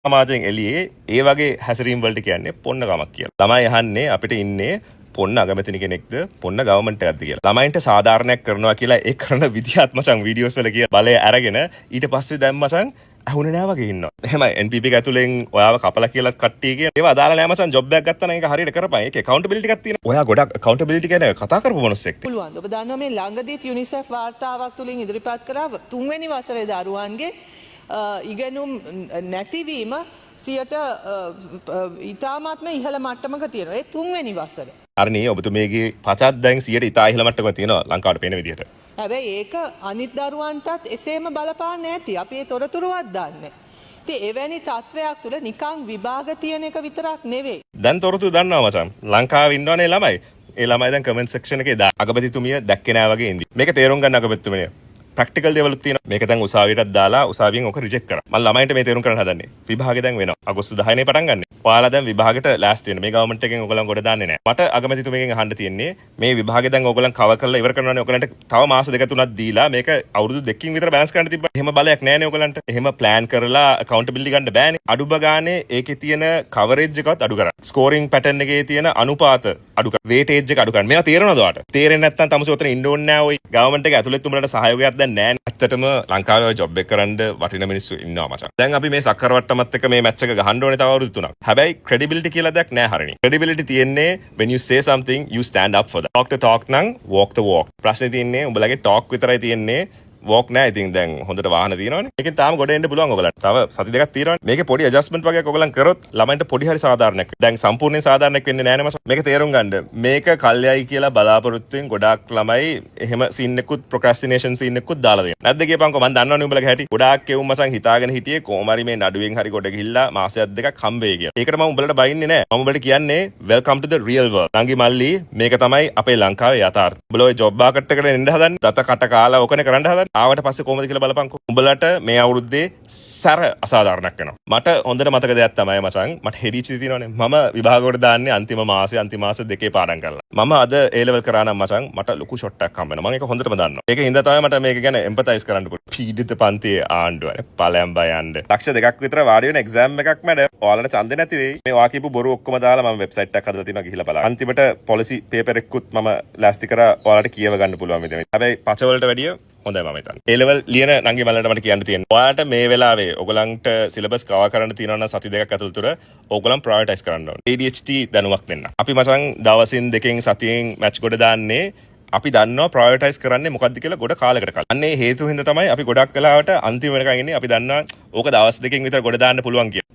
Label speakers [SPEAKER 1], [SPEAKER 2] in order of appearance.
[SPEAKER 1] සමාජයෙන් එළියේ ඒ වගේ හැසිරීම් වලට කියන්නේ පොන්නකමක් කියලා. ළමයි අහන්නේ අපිට ඉන්නේ පොන්න අගමැතිනි කෙනෙක්ද පොන්න ගවර්න්මන්ට් එකක්ද කියලා. ළමයින්ට සාධාරණයක් කරනවා කියලා ඒ කරන විදිහත් මචං වීඩියෝස් වල කිය බලය අරගෙන ඊට පස්සේ දැන් මචං ඇහුනේ නෑ වගේ ඉන්නවා. එහෙමයි NPP එක ඇතුලෙන් ඔයාව කපලා කියලා කට්ටිය කියන ඒවා අදාළ නෑ මචං ජොබ් එකක් ගත්තා නම් ඒක හරියට කරපන්. ඒකේ accountability එකක් තියෙනවා. ඔයා ගොඩක් accountability ගැන කතා කරපු මොනස්සෙක්.
[SPEAKER 2] පුළුවන්. ඔබ දන්නවා මේ ළඟදීත් UNICEF වාර්තාවක් තුලින් ඉදිරිපත් කරා තුන්වෙනි වසරේ දරුවන්ගේ ඉගෙනුම් නැතිවීම සියට ඉතාමත්ම ඉහළ මට්ටමක තියෙනවා. ඒ තුන්වෙනි වසරේ.
[SPEAKER 1] හරිනේ ඔබතුමීගේ පචත් දැන් 100ට ඉතා ඉහළ මට්ටමක තියෙනවා ලංකාවට පේන විදිහට.
[SPEAKER 2] හැබැයි ඒක අනිත් දරුවන්ටත් එසේම බලපාන්නේ නැති. අපි ඒ තොරතුරුවත් දන්නේ. ඉතින් එවැනි තත්වයක් තුළ නිකන් විභාග තියෙන එක විතරක් නෙවෙයි.
[SPEAKER 1] දැන් තොරතුරු දන්නවා මචං. ලංකාවේ ඉන්නවනේ ළමයි. ඒ ළමයි දැන් කමෙන්ට් සෙක්ෂන් එකේ අගමැතිතුමිය දැක්කේ නෑ වගේ ඉඳි. මේක තේරුම් ගන්න අගමැතිතුමිය. ප්‍රැක්ටිකල් දේවලුත් තියෙනවා. මේක දැන් උසාවියටත් දාලා උසාවියෙන් ඔක රිජෙක්ට් කරා. මම ළමයින්ට මේ තේරුම් කරන්න හදන්නේ. විභාගෙ දැන් වෙනවා. අගෝස්තු 10 නේ පටන් ගන්න. ඔයාලා දැන් විභාගෙට ලෑස්ති වෙන්න. මේ ගවර්න්මන්ට් එකෙන් ඔයගොල්ලන් ගොඩ දාන්නේ නැහැ. මට අගමැතිතුමියගෙන් අහන්න තියෙන්නේ මේ විභාගෙ දැන් ඔයගොල්ලන් කවර් කරලා ඉවර කරනවානේ. ඔයගොල්ලන්ට තව මාස දෙක තුනක් දීලා මේක අවුරුදු දෙකකින් විතර බැලන්ස් කරන්න තිබ්බා. එහෙම බලයක් නැහැ නේ ඔයගොල්ලන්ට. එහෙම ප්ලෑන් කරලා accountability ගන්න බෑනේ. අඩුම ගානේ ඒකේ තියෙන coverage එකවත් අඩු කරා. scoring pattern එකේ තියෙන අනුපාත අඩු කරා. weightage එක අඩු කරා. මේවා තේරෙනවද ඔයාලට? තේරෙන්නේ නැත්නම් තමසි ඔතන ඉන්න ඕනේ නැහැ ඔය. ගවර්න්මන්ට් එක ඇතුළේ උඹලට සහයෝගයක් දැන් නැහැ. ඇත්තටම ලංකාවේ ජොබ් එක කරන්න වටින මිනිස්සු ඉන්නවා මචං. දැන් අපි මේ සක්කරවට්ටමත් එක්ක මේ මැච් එක ගහන්න ඕනේ තව අවුරුදු 3ක්. හැබැයි credibility කියලා දෙයක් නැහැ හරිනේ. credibility තියෙන්නේ when you say something you stand up for that. talk the talk නම් walk the walk. ප්‍රශ්නේ තියෙන්නේ උඹලගේ talk විතරයි තියෙන්නේ. walk නෑ. ඉතින් දැන් හොඳට වාහන තියෙනවනේ. මේකෙන් තාම ගොඩ එන්න පුළුවන් ඔයගලන්ට. තව සති දෙකක් තියෙනවනේ. මේකේ පොඩි ඇඩ්ජස්ට්මන්ට් වගේක් ඔයගලන් කරොත් ළමයින්ට පොඩි හරි සාධාරණයක්. දැන් සම්පූර්ණයෙන් සාධාරණයක් වෙන්නේ නෑනේ මචං. මේක තේරුම් ගන්න. මේක කල්යයි කියලා බලාපොරොත්තුෙන් ගොඩාක් ළමයි එහෙම සීන් එකකුත් procrastination සීන් එකකුත් දාලා දෙනවා. නැද්ද කියපන්කෝ මම දන්නවනේ උඹලගේ හැටි. ගොඩාක් කෙවුම් මචං හිතාගෙන හිටියේ කොහොම හරි මේ නඩුවෙන් හරි ගොඩ ගිහිල්ලා මාසයක් දෙකක් හම්බෙයි කියලා. ඒකට මම උඹලට බයින්නේ නෑ. මම උඹලට කියන්නේ welcome to the real world. නංගි මල්ලි මේක තමයි අපේ ලංකාවේ යථාර්ථය. උඹලා ඔය ජොබ් මාකට් එකට එන්න හදන්නේ. දත කට කාලා ඕකනේ කරන්න හදන්නේ. ආවට පස්සේ කොහොමද කියලා බලපන්කෝ. උඹලට මේ අවුරුද්දේ සැර අසාධාරණයක් වෙනවා. මට හොඳට මතක දෙයක් තමයි මචං. මට හෙඩිච්චි තියෙනවනේ. මම විභාගවලට දාන්නේ අන්තිම මාස දෙකේ පාඩම් කරලා. මම අද A level කරා නම් මචං මට ලොකු ෂොට් එකක් හම්බ වෙනවා. මම ඒක හොඳටම දන්නවා. ඒක හින්දා තමයි මට මේක ගැන එම්පතයිස් කරන්න පුළුවන්. පීඩිත පන්තියේ ආණ්ඩුවනේ. ඵලයන් බයන්න. ලක්ෂ දෙකක් විතර වාඩි වෙන එක්සෑම් එකක් මැඩ. ඔයාලට ඡන්දේ නැති වෙයි. මේ වා කියපු බොරු ඔක්කොම දාලා මම වෙබ්සයිට් එකක් හදලා තිනවා ගිහිල්ලා බලන්න. අන්තිමට පොලිසි පේපර් එකකුත් මම ලෑස්ති කරා ඔයාලට කියව ගන්න පුළුවන් විදිහට. හැබැයි පච වලට වැඩිය හොඳයි මම හිතන්නේ. A level ලියන නංගි මල්ලට මට කියන්න තියෙනවා. ඔයාලට මේ වෙලාවේ ඔයගලන්ට සිලබස් කවර් කරන්න තියෙනවා නම් සති දෙකක් ඇතුළත ඔයගලන් ප්‍රයොරිටයිස් කරන්න ඕනේ. ADHD දැනුමක් දෙන්න. අපි මචං දවසින් දෙකෙන් සතියෙන් මැච් ගොඩ දාන්නේ අපි දන්නවා ප්‍රයොරිටයිස් කරන්නේ මොකද්ද කියලා ගොඩ කාලයකට කලින්. අන්නේ හේතුව හින්දා තමයි අපි ගොඩක් වෙලාවට අන්තිම වෙනකන් ඉන්නේ. අපි දන්නවා ඕක දවස් දෙකකින් විතර ගොඩ දාන්න පුළුවන් කියලා.